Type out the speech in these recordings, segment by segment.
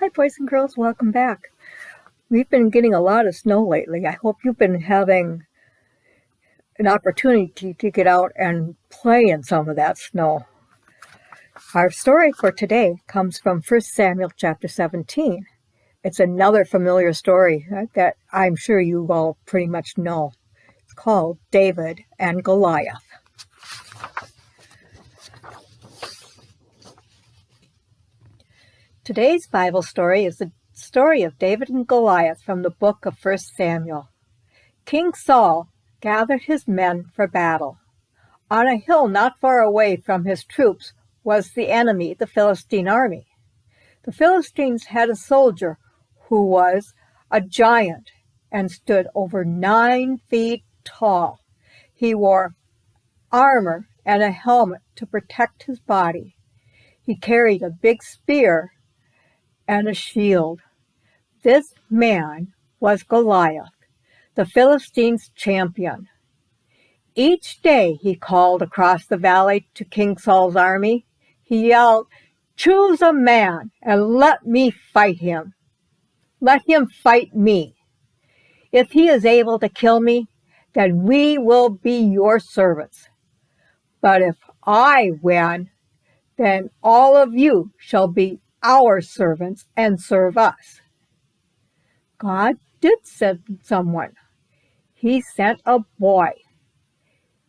Hi, boys and girls. Welcome back. We've been getting a lot of snow lately. I hope you've been having an opportunity to get out and play in some of that snow. Our story for today comes from 1 Samuel chapter 17. It's another familiar story that I'm sure you all pretty much know. It's called David and Goliath. Today's Bible story is the story of David and Goliath from the book of 1 Samuel. King Saul gathered his men for battle. On a hill not far away from his troops was the enemy, the Philistine army. The Philistines had a soldier who was a giant and stood over 9 feet tall. He wore armor and a helmet to protect his body. He carried a big spear and a shield. This man was Goliath, the Philistines' champion. Each day he called across the valley to King Saul's army. He yelled, "Choose a man and let me fight him. Let him fight me. If he is able to kill me, then we will be your servants. But if I win, then all of you shall be our servants and serve us." God did send someone. He sent a boy.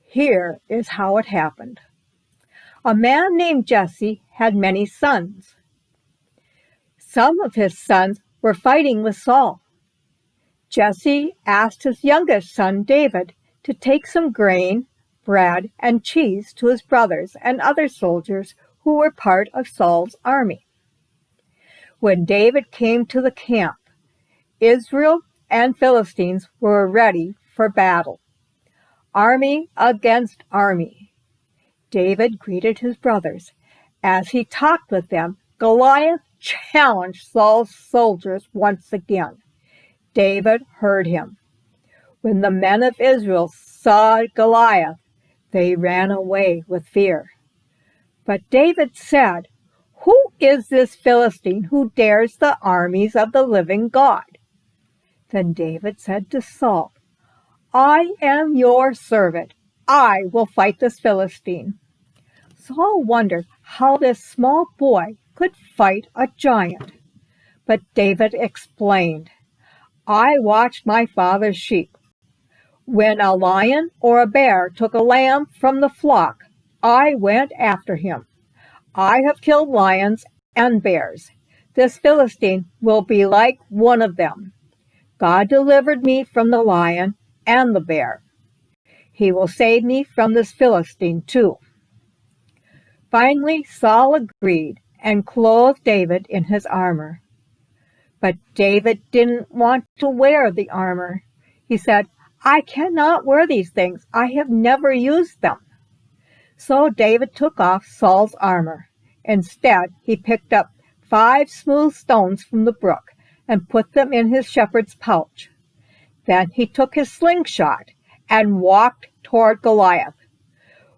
Here is how it happened. A man named Jesse had many sons. Some of his sons were fighting with Saul. Jesse asked his youngest son, David, to take some grain, bread, and cheese to his brothers and other soldiers who were part of Saul's army. When David came to the camp, Israel and Philistines were ready for battle. Army against army. David greeted his brothers. As he talked with them, Goliath challenged Saul's soldiers once again. David heard him. When the men of Israel saw Goliath, they ran away with fear. But David said, "Who is this Philistine who dares the armies of the living God?" Then David said to Saul, "I am your servant. I will fight this Philistine." Saul wondered how this small boy could fight a giant. But David explained, "I watched my father's sheep. When a lion or a bear took a lamb from the flock, I went after him. I have killed lions and bears. This Philistine will be like one of them. God delivered me from the lion and the bear. He will save me from this Philistine too." Finally, Saul agreed and clothed David in his armor. But David didn't want to wear the armor. He said, "I cannot wear these things. I have never used them." So David took off Saul's armor. Instead, he picked up 5 smooth stones from the brook and put them in his shepherd's pouch. Then he took his slingshot and walked toward Goliath.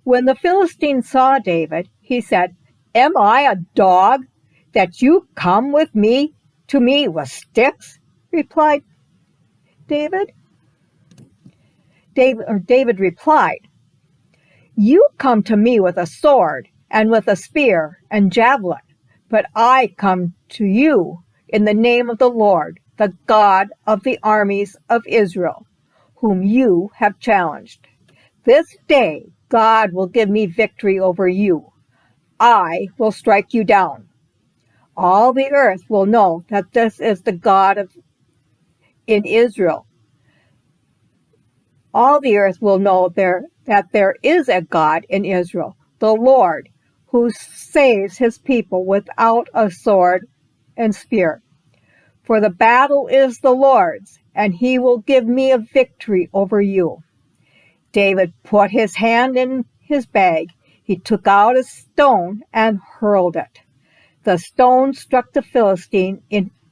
When the Philistine saw David, he said, "Am I a dog that you come with me to me with sticks?" replied David. David replied, "You come to me with a sword and with a spear and javelin, but I come to you in the name of the Lord, the God of the armies of Israel, whom you have challenged. This day God will give me victory over you. I will strike you down. All the earth will know that this is the God in Israel. All the earth will know that there is a God in Israel, the Lord, who saves his people without a sword and spear. For the battle is the Lord's, and he will give me a victory over you." David put his hand in his bag. He took out a stone and hurled it. The stone struck the Philistine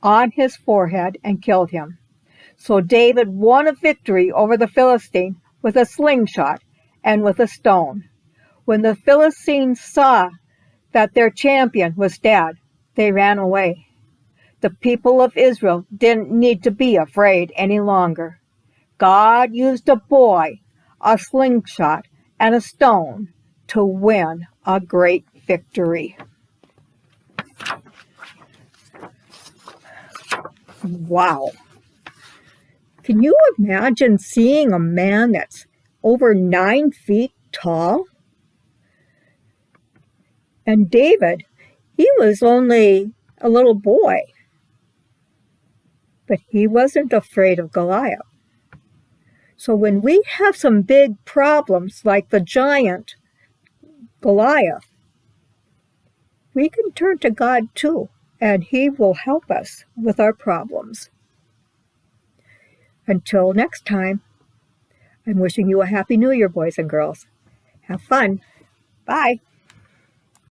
on his forehead and killed him. So David won a victory over the Philistine with a slingshot and with a stone. When the Philistines saw that their champion was dead, they ran away. The people of Israel didn't need to be afraid any longer. God used a boy, a slingshot, and a stone to win a great victory. Wow. Can you imagine seeing a man that's over 9 feet tall? And David, he was only a little boy, but he wasn't afraid of Goliath. So when we have some big problems like the giant Goliath, we can turn to God too, and He will help us with our problems. Until next time, I'm wishing you a Happy New Year, boys and girls. Have fun. Bye.